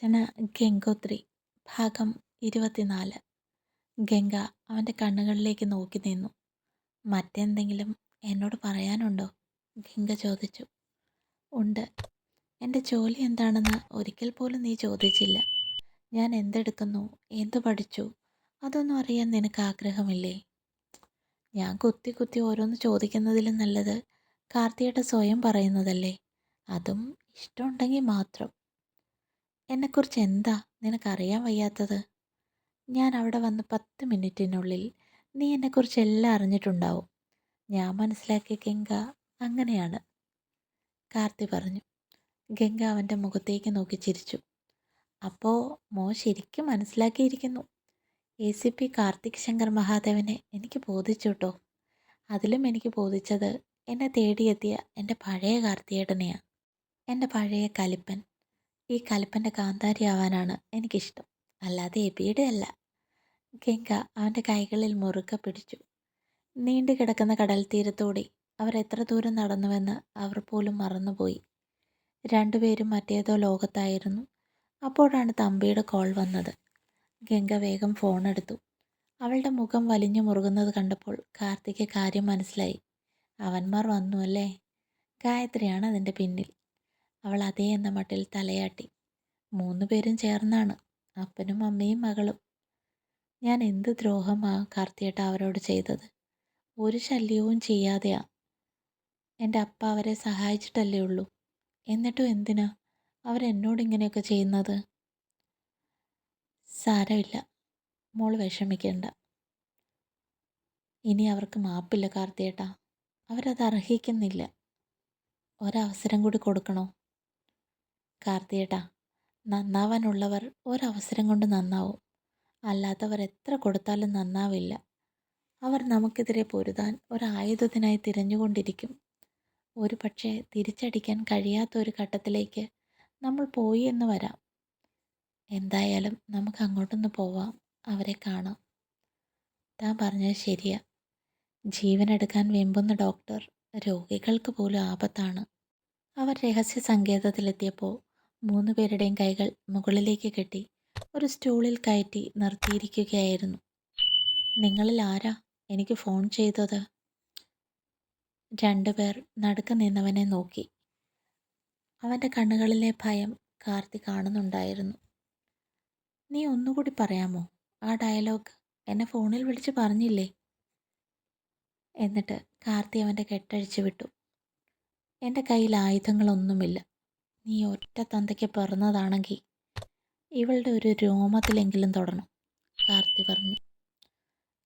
അർച്ചന ഗംഗോത്രി ഭാഗം 24. ഗംഗ അവൻ്റെ കണ്ണുകളിലേക്ക് നോക്കി നിന്നു. മറ്റെന്തെങ്കിലും എന്നോട് പറയാനുണ്ടോ? ഗംഗ ചോദിച്ചു. ഉണ്ട്. എൻ്റെ ജോലി എന്താണെന്ന് ഒരിക്കൽ പോലും നീ ചോദിച്ചില്ല. ഞാൻ എന്തെടുക്കുന്നു, എന്തു പഠിച്ചു, അതൊന്നും അറിയാൻ നിനക്ക് ആഗ്രഹമില്ലേ? ഞാൻ കുത്തി കുത്തി ഓരോന്ന് ചോദിക്കുന്നതിലും നല്ലത് കാർത്തിയേട്ട സ്വയം പറയുന്നതല്ലേ. അതും ഇഷ്ടമുണ്ടെങ്കിൽ മാത്രം. എന്നെക്കുറിച്ച് എന്താ നിനക്കറിയാൻ വയ്യാത്തത്? ഞാൻ അവിടെ വന്ന് 10 മിനിറ്റിനുള്ളിൽ നീ എന്നെക്കുറിച്ച് എല്ലാം അറിഞ്ഞിട്ടുണ്ടാവും. ഞാൻ മനസ്സിലാക്കിയ ഗംഗ അങ്ങനെയാണ്, കാർത്തി പറഞ്ഞു. ഗംഗ അവൻ്റെ മുഖത്തേക്ക് നോക്കി ചിരിച്ചു. അപ്പോൾ ശരിക്കും മനസ്സിലാക്കിയിരിക്കുന്നു. ACP കാർത്തിക് ശങ്കർ മഹാദേവനെ എനിക്ക് ബോധിച്ചു കേട്ടോ. അതിലും എനിക്ക് ബോധിച്ചത് എന്നെ തേടിയെത്തിയ എൻ്റെ പഴയ കാർത്തിയേട്ടനെയാണ്. എൻ്റെ പഴയ കലിപ്പൻ. ഈ കലിപ്പൻ്റെ കാന്താരിയാവാനാണ് എനിക്കിഷ്ടം, അല്ലാതെ എബിയുടെ അല്ല. ഗംഗ അവൻ്റെ കൈകളിൽ മുറുകെ പിടിച്ചു. നീണ്ടു കിടക്കുന്ന കടൽ തീരത്തോടെ അവർ എത്ര ദൂരം നടന്നുവെന്ന് അവർ പോലും മറന്നുപോയി. രണ്ടുപേരും മറ്റേതോ ലോകത്തായിരുന്നു. അപ്പോഴാണ് തമ്പിയുടെ കോൾ വന്നത്. ഗംഗ വേഗം ഫോൺ എടുത്തു. അവളുടെ മുഖം വലിഞ്ഞു മുറുകുന്നത് കണ്ടപ്പോൾ കാർത്തിക്ക് കാര്യം മനസ്സിലായി. അവന്മാർ വന്നു അല്ലേ? ഗായത്രിയാണ് അതിൻ്റെ പിന്നിൽ. അവൾ അതേ എന്ന മട്ടിൽ തലയാട്ടി. 3 പേരും ചേർന്നാണ്, അപ്പനും അമ്മയും മകളും. ഞാൻ എന്ത് ദ്രോഹമാ കാർത്തിയേട്ട അവരോട് ചെയ്തത്? ഒരു ശല്യവും ചെയ്യാതെയാ. എൻ്റെ അപ്പ അവരെ സഹായിച്ചിട്ടല്ലേ ഉള്ളൂ. എന്നിട്ടും എന്തിനാ അവരെന്നോട് ഇങ്ങനെയൊക്കെ ചെയ്യുന്നത്? സാരമില്ല, മോൾ വിഷമിക്കേണ്ട. ഇനി അവർക്ക് മാപ്പില്ല കാർത്തിയേട്ട. അവരത് അർഹിക്കുന്നില്ല. ഒരവസരം കൂടി കൊടുക്കണോ? കാർത്തിയേട്ട, നന്നാവാനുള്ളവർ ഒരവസരം കൊണ്ട് നന്നാവും. അല്ലാത്തവർ എത്ര കൊടുത്താലും നന്നാവില്ല. അവർ നമുക്കെതിരെ പൊരുതാൻ ഒരായുധത്തിനായി തിരഞ്ഞുകൊണ്ടിരിക്കും. ഒരു പക്ഷേ തിരിച്ചടിക്കാൻ കഴിയാത്ത ഒരു ഘട്ടത്തിലേക്ക് നമ്മൾ പോയി എന്ന് വരാം. എന്തായാലും നമുക്ക് അങ്ങോട്ടൊന്ന് പോവാം, അവരെ കാണാം. താൻ പറഞ്ഞത് ശരിയാ. ജീവനെടുക്കാൻ വെമ്പുന്ന ഡോക്ടർ രോഗികൾക്ക് പോലും ആപത്താണ്. അവർ രഹസ്യ സങ്കേതത്തിലെത്തിയപ്പോൾ 3 പേരുടെയും കൈകൾ മുകളിലേക്ക് കെട്ടി ഒരു സ്റ്റൂളിൽ കയറ്റി നിർത്തിയിരിക്കുകയായിരുന്നു. നിങ്ങളിൽ ആരാ എനിക്ക് ഫോൺ ചെയ്തത്? 2 പേർ നടുക്ക് നിന്നവനെ നോക്കി. അവൻ്റെ കണ്ണുകളിലെ ഭയം കാർത്തി കാണുന്നുണ്ടായിരുന്നു. നീ ഒന്നുകൂടി പറയാമോ? ആ ഡയലോഗ് എന്നെ ഫോണിൽ വിളിച്ച് പറഞ്ഞില്ലേ? എന്നിട്ട് കാർത്തി അവൻ്റെ കെട്ടഴിച്ചു വിട്ടു. എൻ്റെ കയ്യിൽ ആയുധങ്ങളൊന്നുമില്ല. നീ ഒറ്റ തന്തയ്ക്ക് പിറന്നതാണെങ്കിൽ ഇവളുടെ ഒരു രോമത്തിലെങ്കിലും തൊടണം, കാർത്തി പറഞ്ഞു.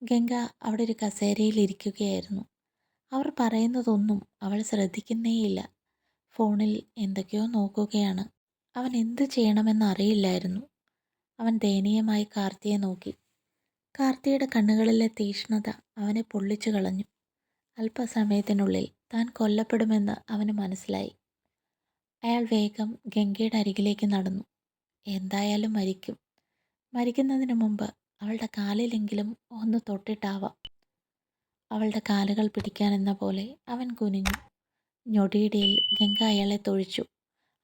ഗംഗ അവിടെ ഒരു കസേരയിൽ ഇരിക്കുകയായിരുന്നു. അവർ പറയുന്നതൊന്നും അവൾ ശ്രദ്ധിക്കുന്നേയില്ല. ഫോണിൽ എന്തൊക്കെയോ നോക്കുകയാണ്. അവൻ എന്ത് ചെയ്യണമെന്ന് അറിയില്ലായിരുന്നു. അവൻ ദയനീയമായി കാർത്തിയെ നോക്കി. കാർത്തിയുടെ കണ്ണുകളിലെ തീക്ഷ്ണത അവനെ പൊള്ളിച്ചു കളഞ്ഞു. അല്പസമയത്തിനുള്ളിൽ താൻ കൊല്ലപ്പെടുമെന്ന് അവന് മനസ്സിലായി. അയാൾ വേഗം ഗംഗയുടെ അരികിലേക്ക് നടന്നു. എന്തായാലും മരിക്കും. മരിക്കുന്നതിന് മുമ്പ് അവളുടെ കാലിലെങ്കിലും ഒന്ന് തൊട്ടിട്ടാവാം. അവളുടെ കാലുകൾ പിടിക്കാനെന്ന പോലെ അവൻ കുനിഞ്ഞു. ഞൊടിയിടയിൽ ഗംഗ അയാളെ തൊഴിച്ചു.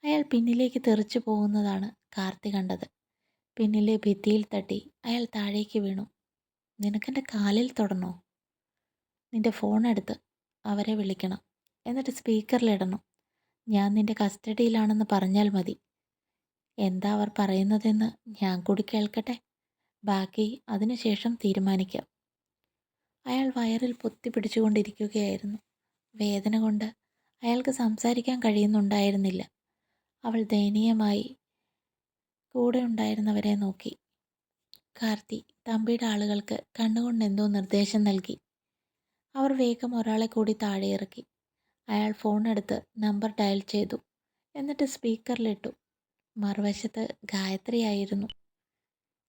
അയാൾ പിന്നിലേക്ക് തെറിച്ചു പോകുന്നതാണ് കാർത്തി കണ്ടത്. പിന്നിലെ ഭിത്തിയിൽ തട്ടി അയാൾ താഴേക്ക് വീണു. നിനക്കെൻ്റെ കാലിൽ തൊടണോ? നിന്റെ ഫോൺ എടുത്ത് അവരെ വിളിക്കണം, എന്നിട്ട് സ്പീക്കറിലിടണം. ഞാൻ നിന്റെ കസ്റ്റഡിയിലാണെന്ന് പറഞ്ഞാൽ മതി. എന്താ അവർ പറയുന്നതെന്ന് ഞാൻ കൂടി കേൾക്കട്ടെ. ബാക്കി അതിനുശേഷം തീരുമാനിക്കാം. അയാൾ വയറിൽ പൊത്തി പിടിച്ചുകൊണ്ടിരിക്കുകയായിരുന്നു. വേദന കൊണ്ട് അയാൾക്ക് സംസാരിക്കാൻ കഴിയുന്നുണ്ടായിരുന്നില്ല. അവൾ ദയനീയമായി കൂടെ ഉണ്ടായിരുന്നവരെ നോക്കി. കാർത്തി തമ്പിയുടെ ആളുകൾക്ക് കണ്ണുകൊണ്ട് എന്തോ നിർദ്ദേശം നൽകി. അവർ വേഗം ഒരാളെ കൂടി താഴെ ഇറക്കി. അയാൾ ഫോൺ എടുത്ത് നമ്പർ ഡയൽ ചെയ്തു. എന്നിട്ട് സ്പീക്കറിലിട്ടു. മറുവശത്ത് ഗായത്രിയായിരുന്നു.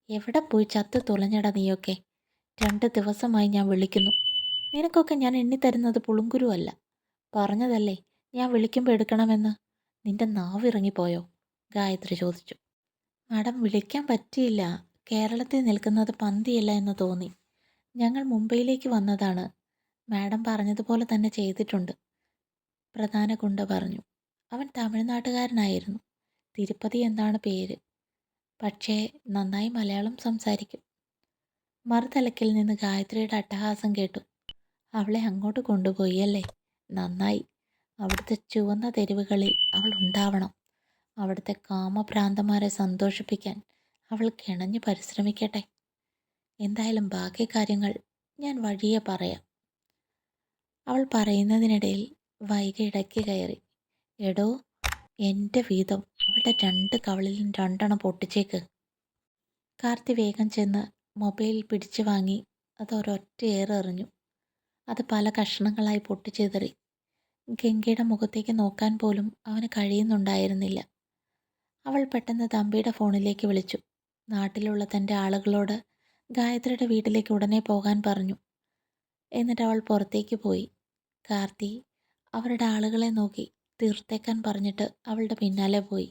എവിടെ പോയി ചത്ത് തുളഞ്ഞട നീയൊക്കെ? 2 ദിവസമായി ഞാൻ വിളിക്കുന്നു. നിനക്കൊക്കെ ഞാൻ എണ്ണിത്തരുന്നത് പുളുങ്കുരുവല്ല. പറഞ്ഞതല്ലേ ഞാൻ വിളിക്കുമ്പോൾ എടുക്കണമെന്ന്. നിന്റെ നാവിറങ്ങിപ്പോയോ? ഗായത്രി ചോദിച്ചു. മാഡം, വിളിക്കാൻ പറ്റിയില്ല. കേരളത്തിൽ നിൽക്കുന്നത് പന്തിയല്ല എന്ന് തോന്നി. ഞങ്ങൾ മുംബൈയിലേക്ക് വന്നതാണ്. മാഡം പറഞ്ഞതുപോലെ തന്നെ ചെയ്തിട്ടുണ്ട്, പ്രധാന ഗുണ്ട പറഞ്ഞു. അവൻ തമിഴ്നാട്ടുകാരനായിരുന്നു. തിരുപ്പതി എന്നാണ് പേര്. പക്ഷേ നന്നായി മലയാളം സംസാരിക്കും. മറുതലക്കിൽ നിന്ന് ഗായത്രിയുടെ അട്ടഹാസം കേട്ടു. അവളെ അങ്ങോട്ട് കൊണ്ടുപോയി അല്ലേ? നന്നായി. അവിടുത്തെ ചുവന്ന തെരുവുകളിൽ അവൾ ഉണ്ടാവണം. അവിടുത്തെ കാമഭ്രാന്തന്മാരെ സന്തോഷിപ്പിക്കാൻ അവൾ കിണഞ്ഞു പരിശ്രമിക്കട്ടെ. എന്തായാലും ബാക്കി കാര്യങ്ങൾ ഞാൻ വഴിയെ പറയാം. അവൾ പറയുന്നതിനിടയിൽ വൈഗ ഇടയ്ക്ക് കയറി. എടോ, എൻ്റെ വീതം അവളുടെ 2 കവിളിലും 2 പൊട്ടിച്ചേക്ക്. കാർത്തി വേഗം ചെന്ന് മൊബൈൽ പിടിച്ചു വാങ്ങി അതൊരൊറ്റ ഏറെറിഞ്ഞു. അത് പല കഷ്ണങ്ങളായി പൊട്ടിച്ചെതറി. ഗംഗയുടെ മുഖത്തേക്ക് നോക്കാൻ പോലും അവന് കഴിയുന്നുണ്ടായിരുന്നില്ല. അവൾ പെട്ടെന്ന് തമ്പിയുടെ ഫോണിലേക്ക് വിളിച്ചു. നാട്ടിലുള്ള തൻ്റെ ആളുകളോട് ഗായത്രിയുടെ വീട്ടിലേക്ക് ഉടനെ പോകാൻ പറഞ്ഞു. എന്നിട്ട് അവൾ പുറത്തേക്ക് പോയി. കാർത്തി അവരുടെ ആളുകളെ നോക്കി തീർത്തേക്കാൻ പറഞ്ഞിട്ട് അവളുടെ പിന്നാലെ പോയി.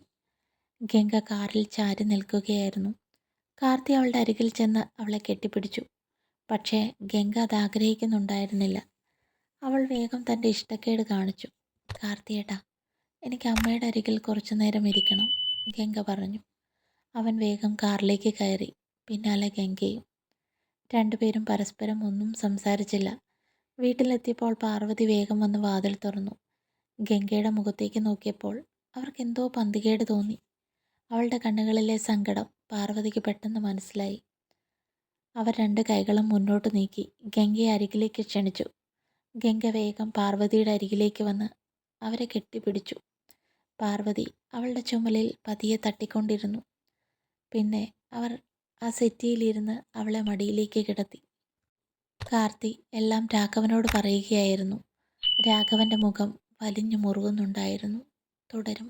ഗംഗ കാറിൽ ചാരി നിൽക്കുകയായിരുന്നു. കാർത്തി അവളുടെ അരികിൽ ചെന്ന് അവളെ കെട്ടിപ്പിടിച്ചു. പക്ഷേ ഗംഗ അത് ആഗ്രഹിക്കുന്നുണ്ടായിരുന്നില്ല. അവൾ വേഗം തൻ്റെ ഇഷ്ടക്കേട് കാണിച്ചു. കാർത്തിയേട്ടാ, എനിക്ക് അമ്മയുടെ അരികിൽ കുറച്ചു നേരം ഇരിക്കണം, ഗംഗ പറഞ്ഞു. അവൻ വേഗം കാറിലേക്ക് കയറി. പിന്നാലെ ഗംഗയും. രണ്ടുപേരും പരസ്പരം ഒന്നും സംസാരിച്ചില്ല. വീട്ടിലെത്തിയപ്പോൾ പാർവതി വേഗം വന്ന് വാതിൽ തുറന്നു. ഗംഗയുടെ മുഖത്തേക്ക് നോക്കിയപ്പോൾ അവർക്കെന്തോ പന്തികേട് തോന്നി. അവളുടെ കണ്ണുകളിലെ സങ്കടം പാർവതിക്ക് പെട്ടെന്ന് മനസ്സിലായി. അവർ 2 കൈകളും മുന്നോട്ട് നീക്കി ഗംഗയെ അരികിലേക്ക് ക്ഷണിച്ചു. ഗംഗ വേഗം പാർവതിയുടെ അരികിലേക്ക് വന്ന് അവരെ കെട്ടിപ്പിടിച്ചു. പാർവതി അവളുടെ ചുമലിൽ പതിയെ തട്ടിക്കൊണ്ടിരുന്നു. പിന്നെ അവർ ആ സെറ്റിയിലിരുന്ന് അവളെ മടിയിലേക്ക് കിടത്തി. കാർത്തി എല്ലാം രാഘവനോട് പറയുകയായിരുന്നു. രാഘവൻ്റെ മുഖം വലിഞ്ഞു മുറുകുന്നുണ്ടായിരുന്നു. തുടരും.